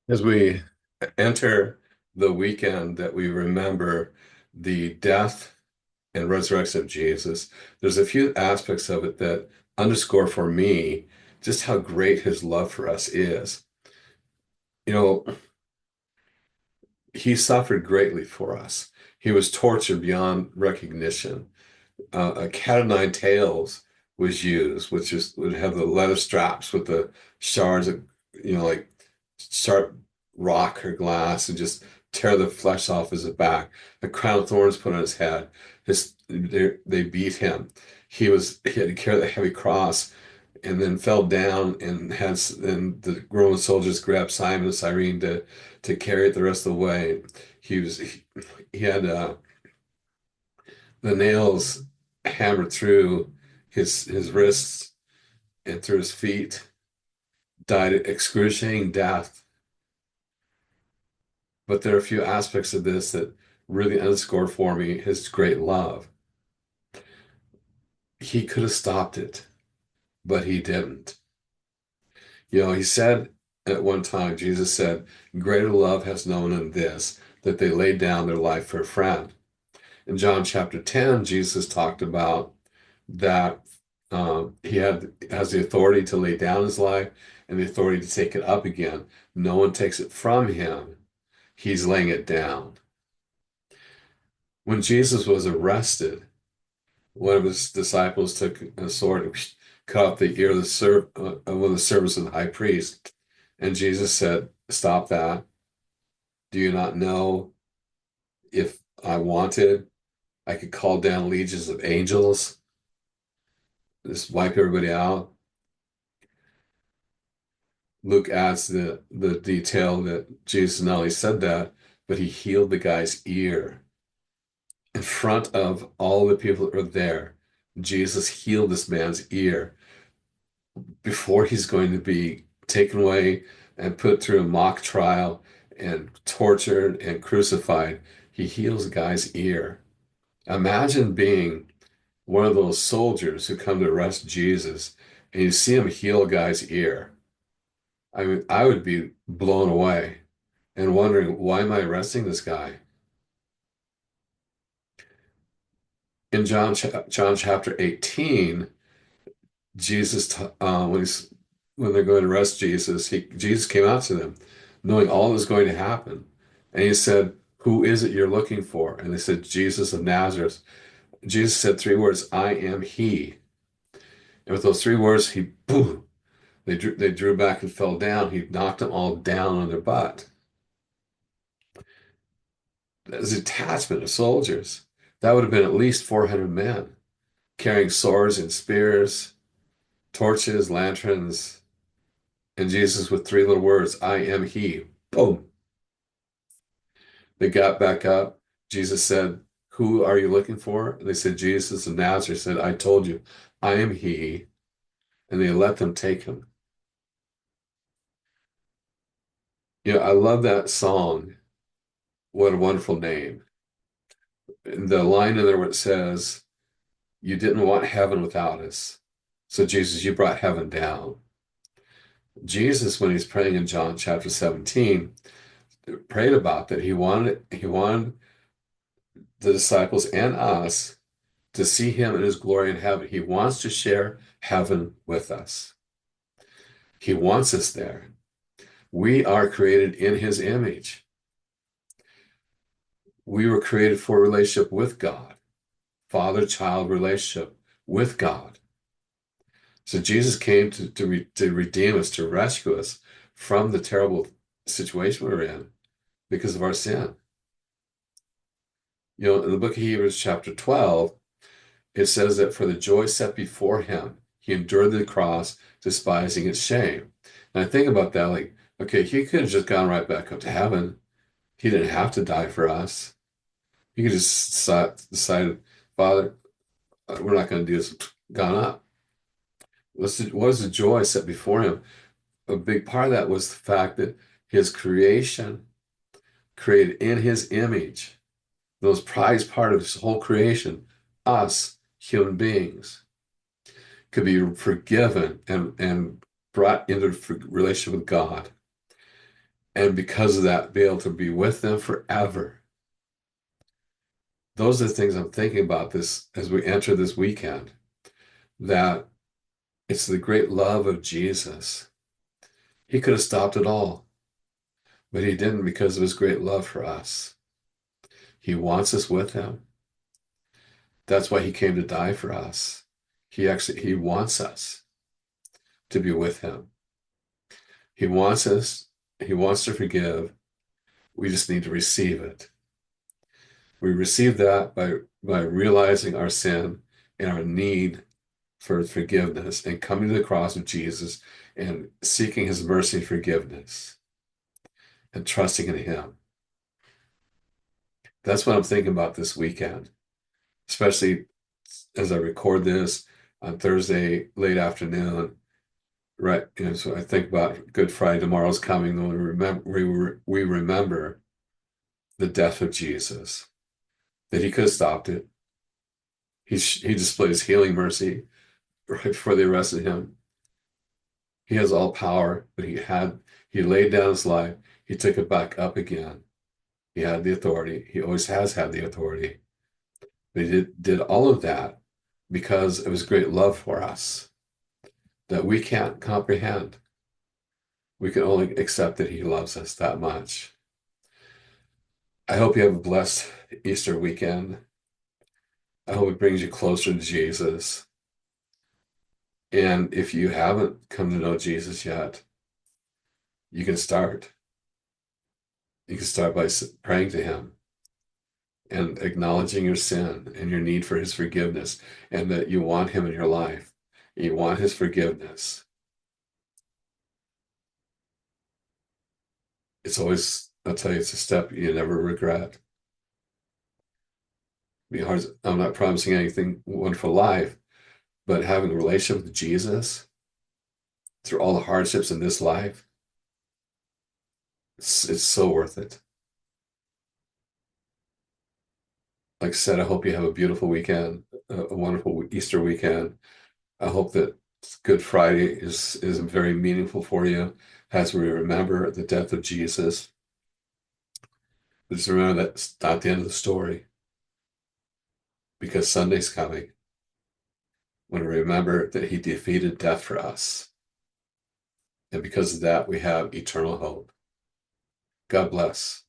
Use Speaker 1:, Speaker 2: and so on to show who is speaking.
Speaker 1: As we enter the weekend that we remember the death and resurrection of Jesus, there's a few aspects of it that underscore for me just how great his love for us is. You know, he suffered greatly for us. He was tortured beyond recognition. A cat o' nine tails was used, which is would have the leather straps with the shards of, like sharp rock or glass, and just tear the flesh off his back. A crown of thorns put on his head. They beat him. He had to carry the heavy cross, and then fell down and the Roman soldiers grabbed Simon and Cyrene to carry it the rest of the way. He had the nails hammered through his wrists and through his feet, died an excruciating death. But there are a few aspects of this that really underscore for me his great love. He could have stopped it, but he didn't. He said at one time, Jesus said, greater love has no one than this, that they laid down their life for a friend. In John chapter 10, Jesus talked about that he has the authority to lay down his life and the authority to take it up again. No one takes it from him. He's laying it down. When Jesus was arrested, one of his disciples took a sword and cut off the ear of one of the servants of the high priest. And Jesus said, stop that. Do you not know if I wanted, I could call down legions of angels, just wipe everybody out? Luke adds the detail that Jesus not only said that, but he healed the guy's ear in front of all the people that were there. Jesus healed this man's ear before he's going to be taken away and put through a mock trial and tortured and crucified. He heals the guy's ear. Imagine being one of those soldiers who come to arrest Jesus and you see him heal a guy's ear. I mean, I would be blown away and wondering, why am I arresting this guy? In John chapter 18, when they're going to arrest Jesus, Jesus came out to them, knowing all that was going to happen. And he said, who is it you're looking for? And they said, Jesus of Nazareth. Jesus said three words, I am he. And with those three words, boom, they drew back and fell down. He knocked them all down on their butt. As a detachment of soldiers. That would have been at least 400 men carrying swords and spears, torches, lanterns, and Jesus with three little words, I am he. Boom. They got back up. Jesus said, who are you looking for? And they said, Jesus of Nazareth. Said, I told you, I am he. And they let them take him. I love that song. What a wonderful name. And the line in there where it says, you didn't want heaven without us. So Jesus, you brought heaven down. Jesus, when he's praying in John chapter 17, prayed about that. He wanted the disciples and us to see him in his glory in heaven. He wants to share heaven with us. He wants us there. We are created in his image. We were created for a relationship with God, father-child relationship with God. So Jesus came to redeem us, to rescue us from the terrible situation we're in because of our sin. In the book of Hebrews, chapter 12, it says that for the joy set before him, he endured the cross, despising its shame. And I think about that, like, okay, he could have just gone right back up to heaven. He didn't have to die for us. He could just decided, Father, we're not going to do this, gone up. What was the joy set before him? A big part of that was the fact that his creation, created in his image, the most prized part of his whole creation, us, human beings, could be forgiven and brought into relationship with God. and because of that, be able to be with them forever. Those are the things I'm thinking about this as we enter this weekend, that it's the great love of Jesus. He could have stopped it all, but he didn't because of his great love for us. He wants us with him. That's why he came to die for us. He wants us to be with him. He wants us, he wants to forgive. We just need to receive it. We receive that by realizing our sin and our need for forgiveness and coming to the cross of Jesus and seeking his mercy and forgiveness and trusting in him. That's what I'm thinking about this weekend, especially as I record this on Thursday late afternoon. Right, so I think about Good Friday, tomorrow's coming, when we remember the death of Jesus, that he could have stopped it. He displayed his healing mercy right before they arrested him. He has all power, but he laid down his life. He took it back up again. He had the authority. He always has had the authority. But he did all of that because of his great love for us that we can't comprehend. We can only accept that he loves us that much. I hope you have a blessed Easter weekend. I hope it brings you closer to Jesus. And if you haven't come to know Jesus yet, you can start. You can start by praying to him and acknowledging your sin and your need for his forgiveness, and that you want him in your life. You want his forgiveness. It's always, I'll tell you, it's a step you never regret. I'm not promising anything wonderful life, but having a relationship with Jesus through all the hardships in this life, it's so worth it. Like I said, I hope you have a beautiful weekend, a wonderful Easter weekend. I hope that Good Friday is very meaningful for you as we remember the death of Jesus. But just remember that's not the end of the story, because Sunday's coming when we remember that he defeated death for us. And because of that, we have eternal hope. God bless.